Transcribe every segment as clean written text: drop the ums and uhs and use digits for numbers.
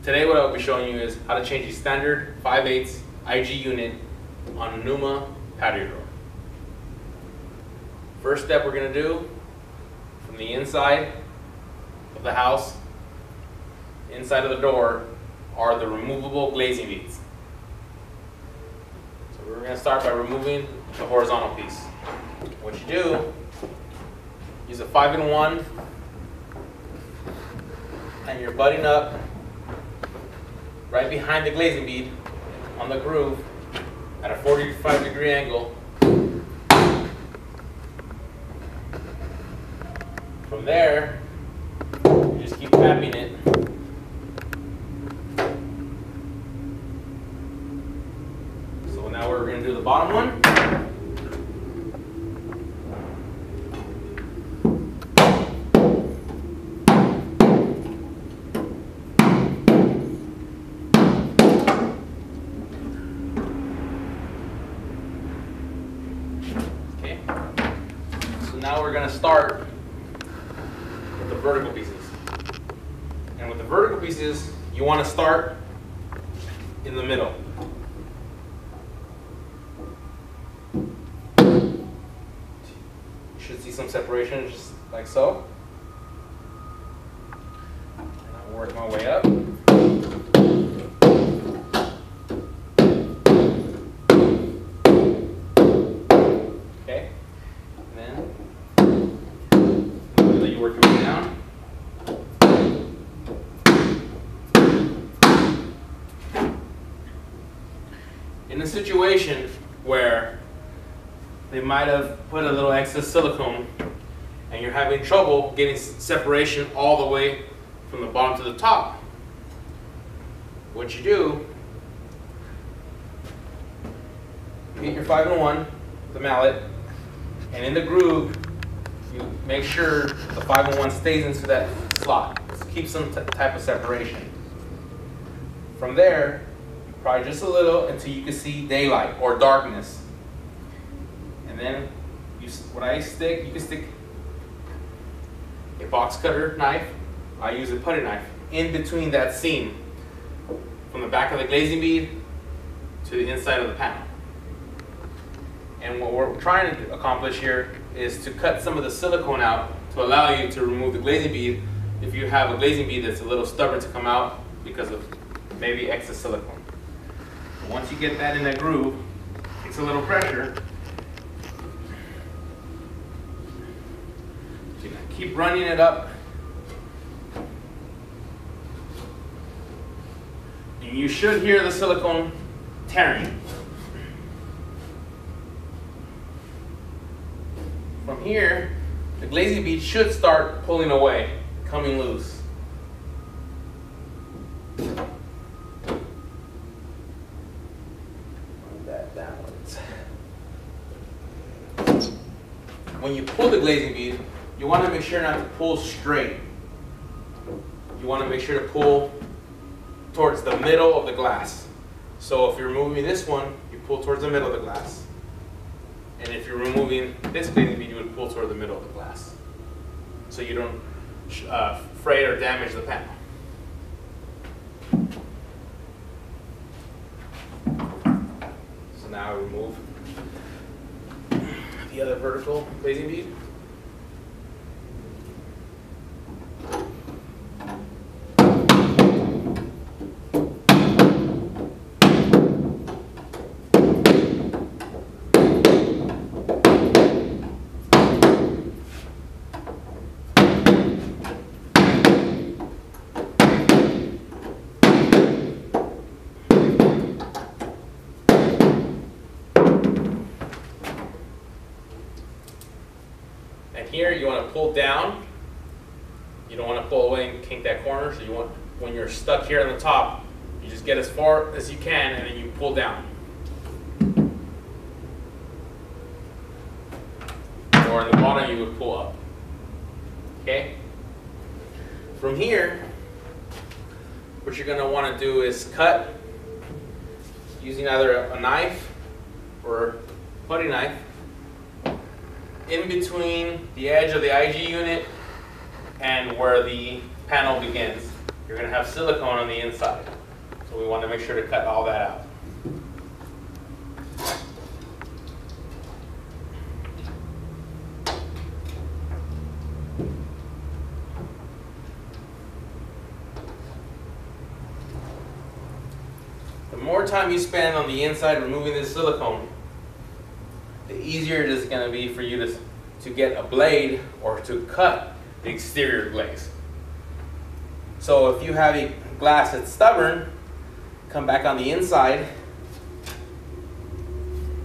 Today what I'll be showing you is how to change a standard 5/8 IG unit on a Neuma patio door. First step we're going to do, from the inside of the house, inside of the door, are the removable glazing beads. So we're going to start by removing the horizontal piece. What you do, use a 5-in-1 and you're butting up right behind the glazing bead on the groove at a 45-degree angle. From there, you just keep tapping it. So now we're going to do the bottom one. Okay. So now we're going to start with the vertical pieces. And with the vertical pieces, you want to start in the middle. You should see some separation, just like so. And I'll work my way up. Okay, and then let you work your way down. In a situation where they might have put a little excess silicone and you're having trouble getting separation all the way from the bottom to the top, what you do, you hit your 5-in-1 with the mallet, and in the groove you make sure the 5-in-1 stays into that slot. Keep some type of separation. From there, probably just a little until you can see daylight or darkness. And then you can stick a box cutter knife. I use a putty knife in between that seam from the back of the glazing bead to the inside of the panel. And what we're trying to accomplish here is to cut some of the silicone out to allow you to remove the glazing bead if you have a glazing bead that's a little stubborn to come out because of maybe excess silicone. Once you get that in that groove, it takes a little pressure. You keep running it up. And you should hear the silicone tearing. From here, the glazing bead should start pulling away, coming loose. When you pull the glazing bead, you want to make sure not to pull straight. You want to make sure to pull towards the middle of the glass. So if you're removing this one, you pull towards the middle of the glass. And if you're removing this glazing bead, you would pull toward the middle of the glass, so you don't fray or damage the panel. So now I remove the other vertical glazing bead. And here you want to pull down. You don't want to pull away and kink that corner. So you want, when you're stuck here on the top, you just get as far as you can and then you pull down. Or in the bottom you would pull up. Okay? From here, what you're going to want to do is cut using either a knife or putty knife in between the edge of the IG unit and where the panel begins. you're going to have silicone on the inside. So we want to make sure to cut all that out. The more time you spend on the inside removing this silicone, the easier it is going to be for you to get a blade or to cut the exterior glaze. So if you have a glass that's stubborn, come back on the inside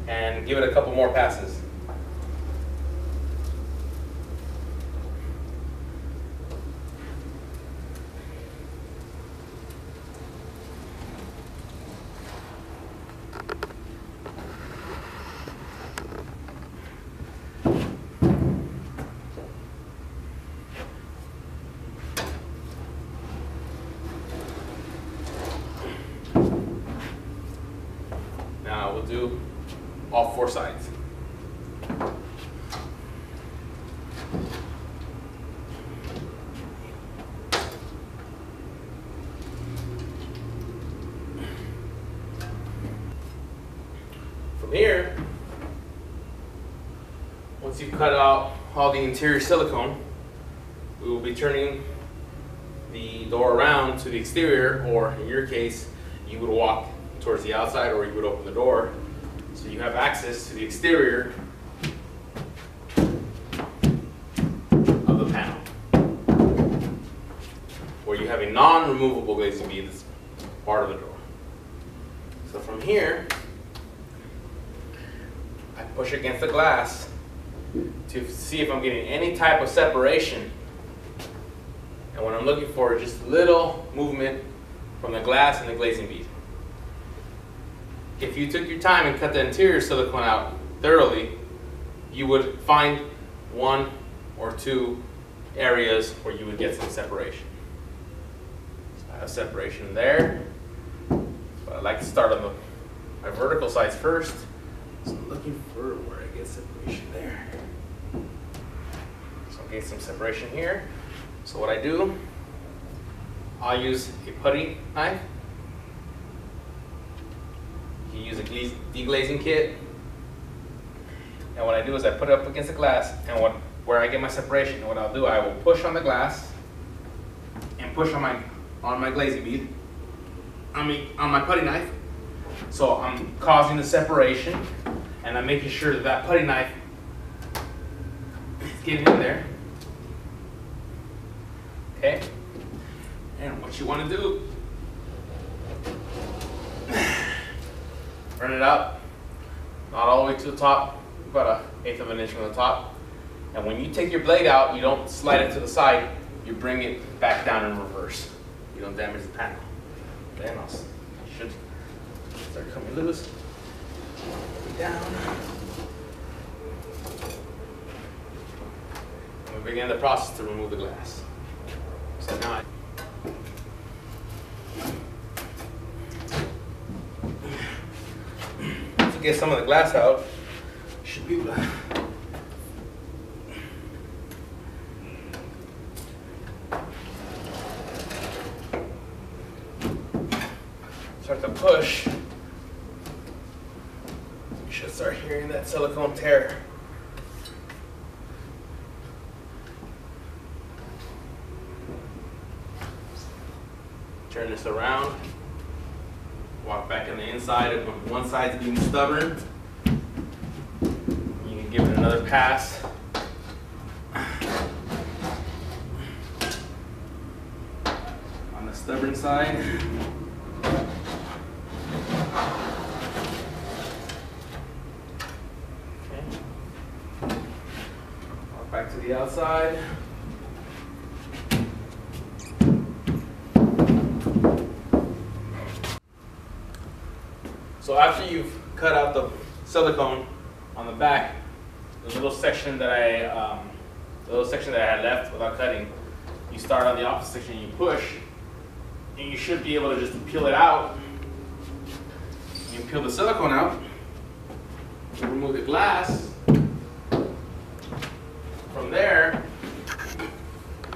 and give it a couple more passes. Now we'll do all four sides. From here, once you've cut out all the interior silicone, we will be turning the door around to the exterior, or in your case, you would walk towards the outside or you would open the door. So you have access to the exterior of the panel, where you have a non-removable glazing bead that's part of the door. So from here, I push against the glass to see if I'm getting any type of separation. And what I'm looking for is just little movement from the glass and the glazing bead. If you took your time and cut the interior silicone out thoroughly, you would find one or two areas where you would get some separation. So I have separation there, but I like to start on my vertical sides first. So I'm looking for where I get separation there. So I'm getting some separation here. So what I do, I'll use a putty knife. You use a deglazing kit, and what I do is I put it up against the glass, and where I get my separation, and what I'll do, I will push on the glass and push on my glazing bead, on my putty knife. So I'm causing the separation, and I'm making sure that that putty knife is getting in there. Okay, and what you want to do, run it up, not all the way to the top, about 1/8 of an inch from the top. And when you take your blade out, you don't slide it to the side, you bring it back down in reverse. You don't damage the panel. Then I should start coming loose. Down. And we begin the process to remove the glass. So now get some of the glass out, you should be able to start to push. You should start hearing that silicone tear. Turn this around. Walk back on the inside. If one side's being stubborn, you can give it another pass. On the stubborn side. Okay. Walk back to the outside. So after you've cut out the silicone on the back, the little section that I had left without cutting, you start on the opposite section, you push, and you should be able to just peel it out. You peel the silicone out, you remove the glass. From there,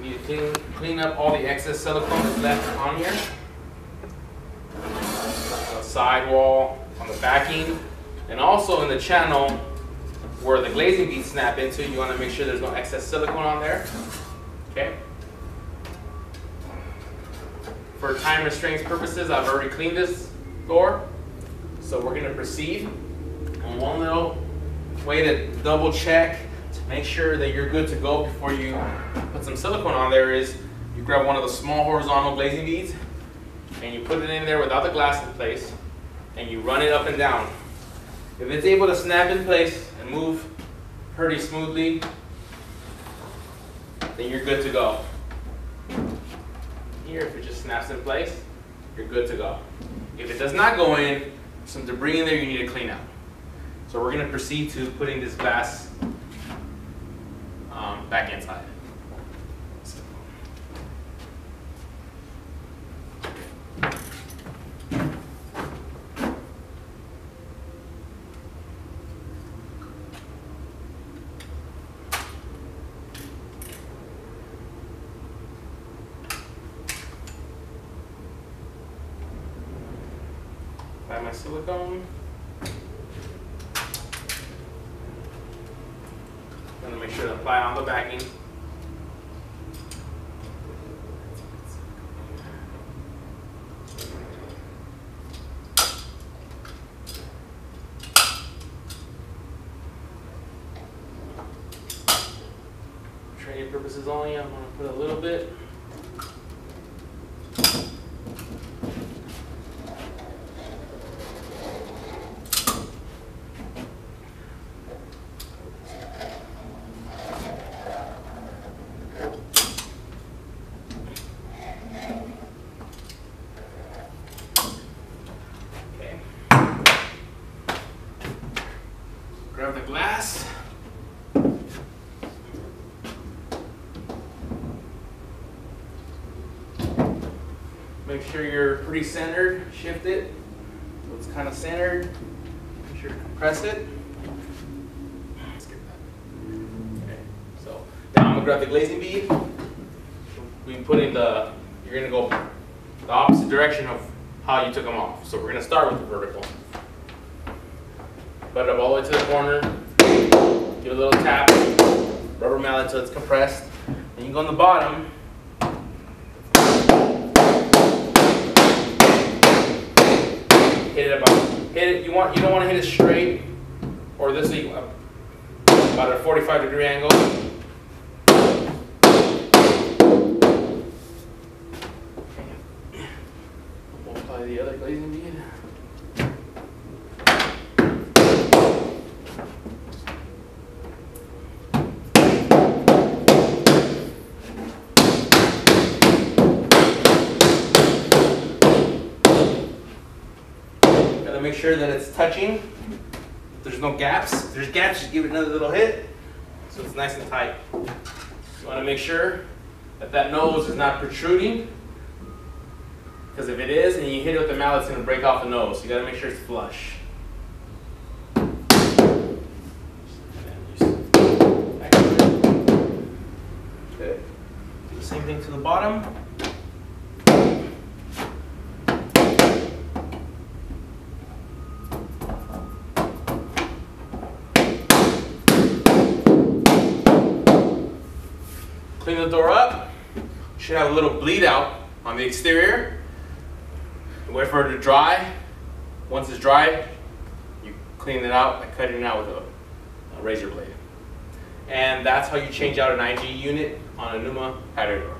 you You need to clean up all the excess silicone that's left on here. On the sidewall, on the backing, and also in the channel where the glazing beads snap into. You want to make sure there's no excess silicone on there. Okay. For time restraints purposes, I've already cleaned this door, so we're going to proceed. And one little way to double check to make sure that you're good to go before you put some silicone on there is you grab one of the small horizontal glazing beads and you put it in there without the glass in place and you run it up and down. If it's able to snap in place and move pretty smoothly, then you're good to go. Here, if it just snaps in place, you're good to go. If it does not go in, some debris in there you need to clean out. So we're going to proceed to putting this glass back inside. Apply my silicone. I'm going to make sure to apply on the backing. For training purposes only, I'm going to put a little bit. Grab the glass. Make sure you're pretty centered. Shift it so it's kind of centered. Make sure to compress it. Skip that. Okay. So now I'm gonna grab the glazing bead. We put in the. You're gonna go the opposite direction of how you took them off. So we're gonna start with the vertical. Put it up all the way to the corner, give it a little tap, rubber mallet until it's compressed. Then you go on the bottom, hit it. You don't want to hit it straight, or this way, about a 45-degree angle. We'll apply the other glazing bead. Make sure that it's touching. There's no gaps. If there's gaps, just give it another little hit so it's nice and tight. You want to make sure that that nose is not protruding, because if it is and you hit it with the mallet, it's going to break off the nose. So you got to make sure it's flush. Okay. Do the same thing to the bottom. Clean the door up. Should have a little bleed out on the exterior. Wait for it to dry. Once it's dry, you clean it out by cutting it out with a razor blade. And that's how you change out an IG unit on a Neuma patio door.